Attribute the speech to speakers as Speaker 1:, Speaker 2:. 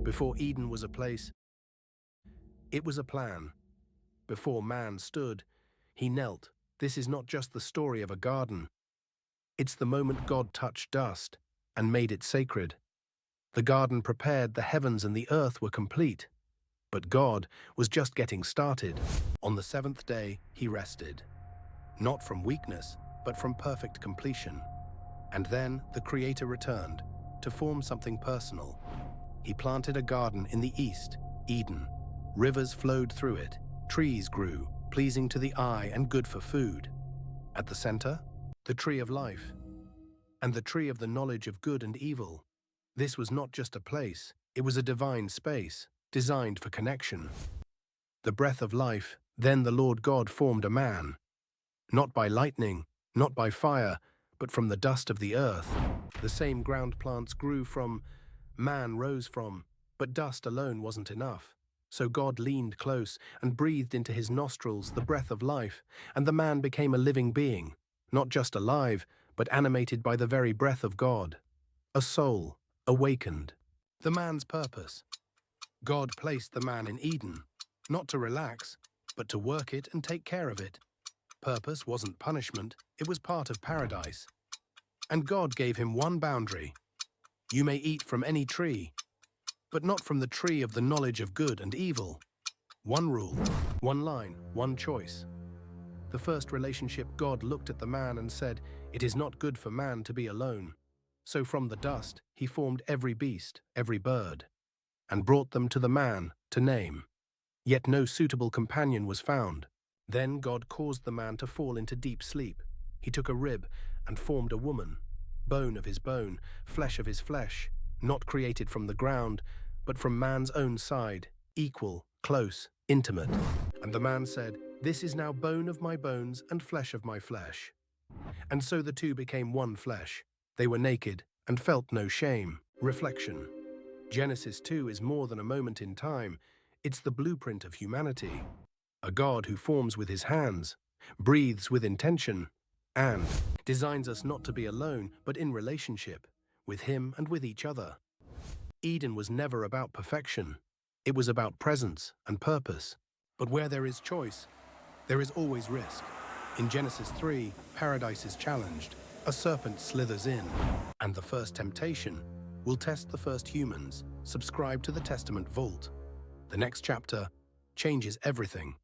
Speaker 1: Before Eden was a place, it was a plan. Before man stood, he knelt. This is not just the story of a garden. It's the moment God touched dust and made it sacred. The garden prepared, the heavens and the earth were complete. But God was just getting started. On the seventh day, he rested. Not from weakness, but from perfect completion. And then the Creator returned to form something personal. He planted a garden in the east, Eden. Rivers flowed through it. Trees grew, pleasing to the eye and good for food. At the center, the tree of life, and the tree of the knowledge of good and evil. This was not just a place, it was a divine space, designed for connection. The breath of life, then the Lord God formed a man. Not by lightning, not by fire, but from the dust of the earth. The same ground plants grew from, man rose from, but dust alone wasn't enough. So God leaned close and breathed into his nostrils the breath of life, and the man became a living being, not just alive, but animated by the very breath of God. A soul, awakened. The man's purpose. God placed the man in Eden, not to relax, but to work it and take care of it. Purpose wasn't punishment, it was part of paradise. And God gave him one boundary. You may eat from any tree, but not from the tree of the knowledge of good and evil. One rule, one line, one choice. The first relationship, God looked at the man and said, "It is not good for man to be alone." So from the dust, he formed every beast, every bird, and brought them to the man to name. Yet no suitable companion was found. Then God caused the man to fall into deep sleep. He took a rib and formed a woman, bone of his bone, flesh of his flesh, not created from the ground, but from man's own side, equal, close, intimate. And the man said, "This is now bone of my bones and flesh of my flesh." And so the two became one flesh. They were naked and felt no shame. Reflection. Genesis 2 is more than a moment in time. It's the blueprint of humanity. A God who forms with his hands, breathes with intention, and designs us not to be alone, but in relationship, with him and with each other. Eden was never about perfection. It was about presence and purpose. But where there is choice, there is always risk. In Genesis 3, paradise is challenged. A serpent slithers in, and the first temptation will test the first humans. Subscribe to the Testament Vault. The next chapter changes everything.